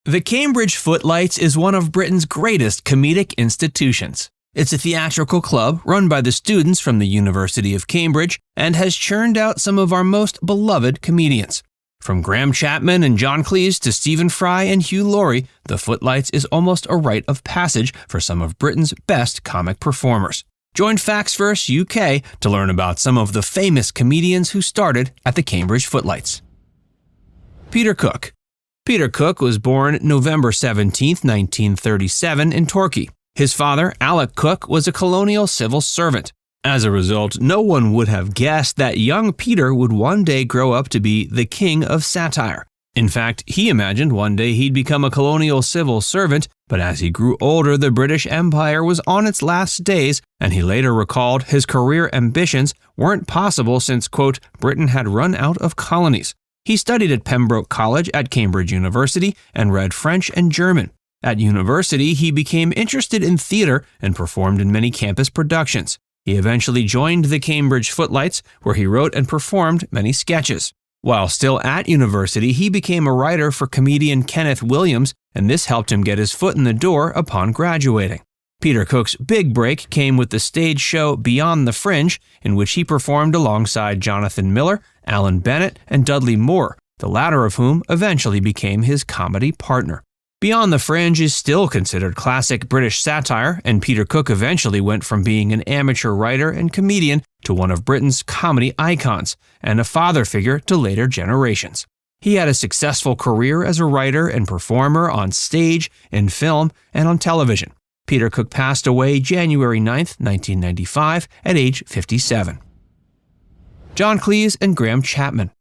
The Cambridge Footlights is one of Britain's greatest comedic institutions. It's a theatrical club run by the students from the University of Cambridge and has churned out some of our most beloved comedians. From Chapman and Cleese to Stephen Fry and Hugh Laurie, the Footlights is almost a rite of passage for some of Britain's best comic performers. Join Facts Verse UK to learn about some of the famous comedians who started at the Cambridge Footlights. Peter Cook. Peter Cook was born November 17, 1937 in Torquay. His father, Alec Cook, was a colonial civil servant. As a result, no one would have guessed that young Peter would one day grow up to be the King of Satire. In fact, he imagined one day he'd become a colonial civil servant, but as he grew older, the British Empire was on its last days, and he later recalled his career ambitions weren't possible since, quote, Britain had run out of colonies. He studied at Pembroke College at Cambridge University and read French and German. At university, he became interested in theater and performed in many campus productions. He eventually joined the Cambridge Footlights, where he wrote and performed many sketches. While still at university, he became a writer for comedian Kenneth Williams, and this helped him get his foot in the door upon graduating. Peter Cook's big break came with the stage show Beyond the Fringe, in which he performed alongside Jonathan Miller, Alan Bennett, and Dudley Moore, the latter of whom eventually became his comedy partner. Beyond the Fringe is still considered classic British satire, and Peter Cook eventually went from being an amateur writer and comedian to one of Britain's comedy icons, and a father figure to later generations. He had a successful career as a writer and performer on stage, in film, and on television. Peter Cook passed away January 9, 1995, at age 57. John Cleese and Chapman.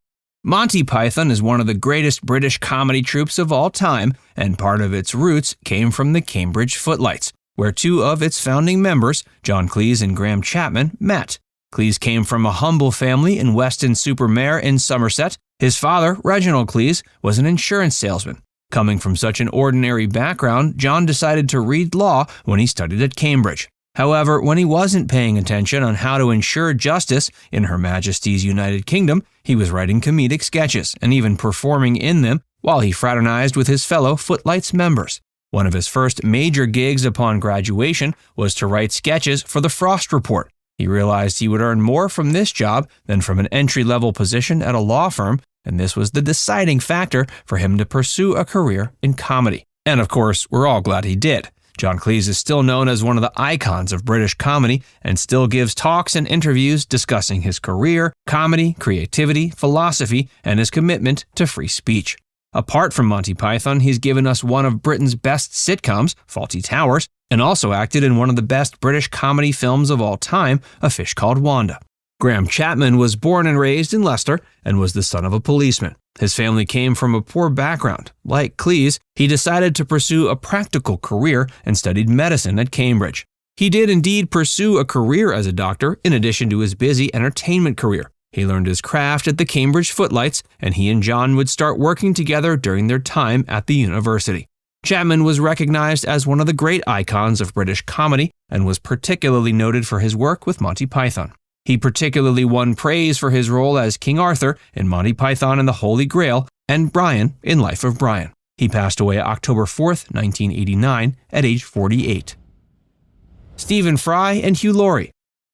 Monty Python is one of the greatest British comedy troupes of all time, and part of its roots came from the Cambridge Footlights, where two of its founding members, John Cleese and Chapman, met. Cleese came from a humble family in Weston-super-Mare in Somerset. His father, Reginald Cleese, was an insurance salesman. Coming from such an ordinary background, John decided to read law when he studied at Cambridge. However, when he wasn't paying attention on how to ensure justice in Her Majesty's United Kingdom, he was writing comedic sketches and even performing in them while he fraternized with his fellow Footlights members. One of his first major gigs upon graduation was to write sketches for the Frost Report. He realized he would earn more from this job than from an entry-level position at a law firm, and this was the deciding factor for him to pursue a career in comedy. And of course, we're all glad he did. John Cleese is still known as one of the icons of British comedy and still gives talks and interviews discussing his career, comedy, creativity, philosophy, and his commitment to free speech. Apart from Monty Python, he's given us one of Britain's best sitcoms, Fawlty Towers, and also acted in one of the best British comedy films of all time, A Fish Called Wanda. Chapman was born and raised in Leicester and was the son of a policeman. His family came from a poor background. Like Cleese, he decided to pursue a practical career and studied medicine at Cambridge. He did indeed pursue a career as a doctor in addition to his busy entertainment career. He learned his craft at the Cambridge Footlights, and he and John would start working together during their time at the university. Chapman was recognized as one of the great icons of British comedy and was particularly noted for his work with Monty Python. He particularly won praise for his role as King Arthur in Monty Python and the Holy Grail and Brian in Life of Brian. He passed away October 4, 1989, at age 48. Stephen Fry and Hugh Laurie.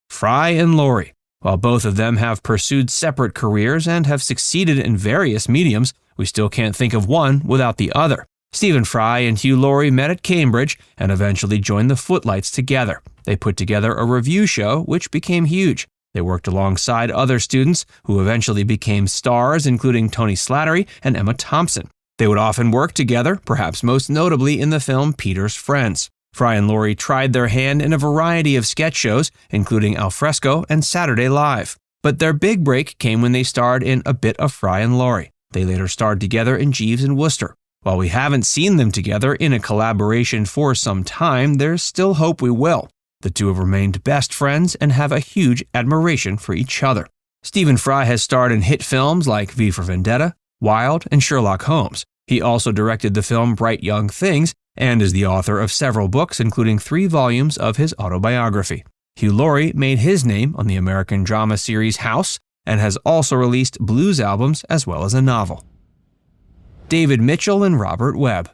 Fry and Laurie. While both of them have pursued separate careers and have succeeded in various mediums, we still can't think of one without the other. Stephen Fry and Hugh Laurie met at Cambridge and eventually joined the Footlights together. They put together a revue show which became huge. They worked alongside other students who eventually became stars, including Tony Slattery and Emma Thompson. They would often work together, perhaps most notably in the film Peter's Friends. Fry and Laurie tried their hand in a variety of sketch shows, including Alfresco and Saturday Live. But their big break came when they starred in A Bit of Fry and Laurie. They later starred together in Jeeves and Wooster. While we haven't seen them together in a collaboration for some time, there's still hope we will. The two have remained best friends and have a huge admiration for each other. Stephen Fry has starred in hit films like V for Vendetta, Wild, and Sherlock Holmes. He also directed the film Bright Young Things and is the author of several books, including 3 volumes of his autobiography. Hugh Laurie made his name on the American drama series House and has also released blues albums as well as a novel. David Mitchell and Robert Webb.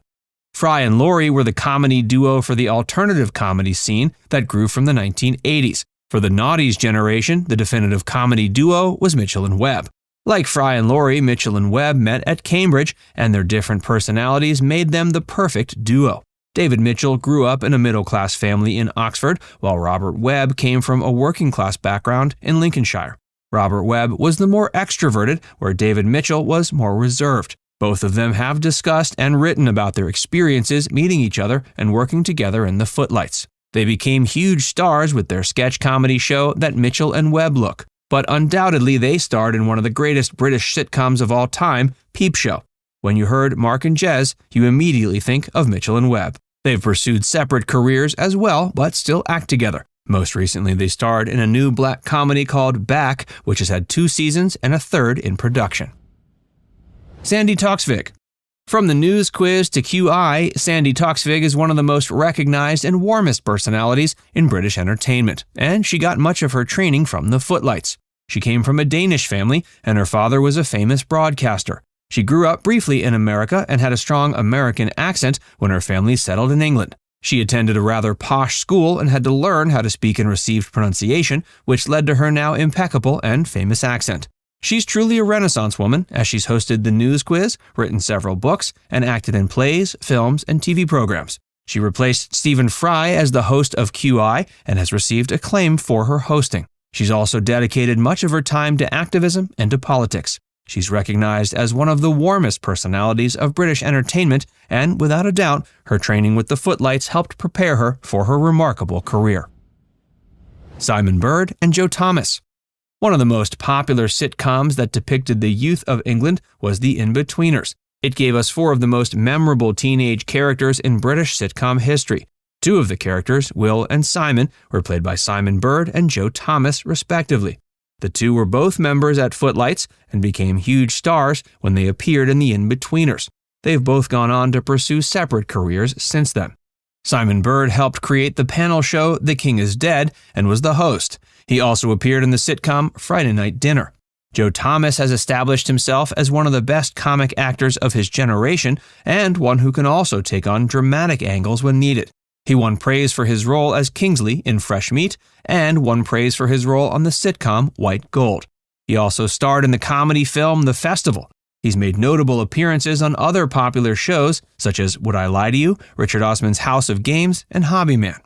Fry and Laurie were the comedy duo for the alternative comedy scene that grew from the 1980s. For the noughties generation, the definitive comedy duo was Mitchell and Webb. Like Fry and Laurie, Mitchell and Webb met at Cambridge, and their different personalities made them the perfect duo. David Mitchell grew up in a middle-class family in Oxford, while Robert Webb came from a working-class background in Lincolnshire. Robert Webb was the more extroverted, where David Mitchell was more reserved. Both of them have discussed and written about their experiences meeting each other and working together in the Footlights. They became huge stars with their sketch comedy show That Mitchell and Webb Look, but undoubtedly they starred in one of the greatest British sitcoms of all time, Peep Show. When you heard Mark and Jez, you immediately think of Mitchell and Webb. They've pursued separate careers as well, but still act together. Most recently, they starred in a new black comedy called Back, which has had 2 seasons and a 3rd in production. Sandi Toksvig. From the news quiz to QI, Sandi Toksvig is one of the most recognized and warmest personalities in British entertainment, and she got much of her training from the Footlights. She came from a Danish family, and her father was a famous broadcaster. She grew up briefly in America and had a strong American accent when her family settled in England. She attended a rather posh school and had to learn how to speak and receive pronunciation, which led to her now impeccable and famous accent. She's truly a Renaissance woman, as she's hosted the news quiz, written several books, and acted in plays, films, and TV programs. She replaced Stephen Fry as the host of QI and has received acclaim for her hosting. She's also dedicated much of her time to activism and to politics. She's recognized as one of the warmest personalities of British entertainment, and without a doubt, her training with the Footlights helped prepare her for her remarkable career. Simon Bird and Joe Thomas. One of the most popular sitcoms that depicted the youth of England was The In-Betweeners. It gave us 4 of the most memorable teenage characters in British sitcom history. 2 of the characters, Will and Simon, were played by Simon Bird and Joe Thomas, respectively. The 2 were both members at Footlights and became huge stars when they appeared in The In-Betweeners. They've both gone on to pursue separate careers since then. Simon Bird helped create the panel show The King is Dead and was the host. He also appeared in the sitcom Friday Night Dinner. Joe Thomas has established himself as one of the best comic actors of his generation and one who can also take on dramatic angles when needed. He won praise for his role as Kingsley in Fresh Meat and won praise for his role on the sitcom White Gold. He also starred in the comedy film The Festival. He's made notable appearances on other popular shows such as Would I Lie to You, Richard Osman's House of Games, and Hobby Man.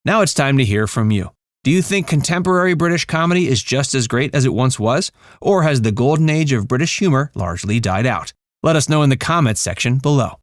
Now it's time to hear from you. Do you think contemporary British comedy is just as great as it once was? Or has the golden age of British humor largely died out? Let us know in the comments section below.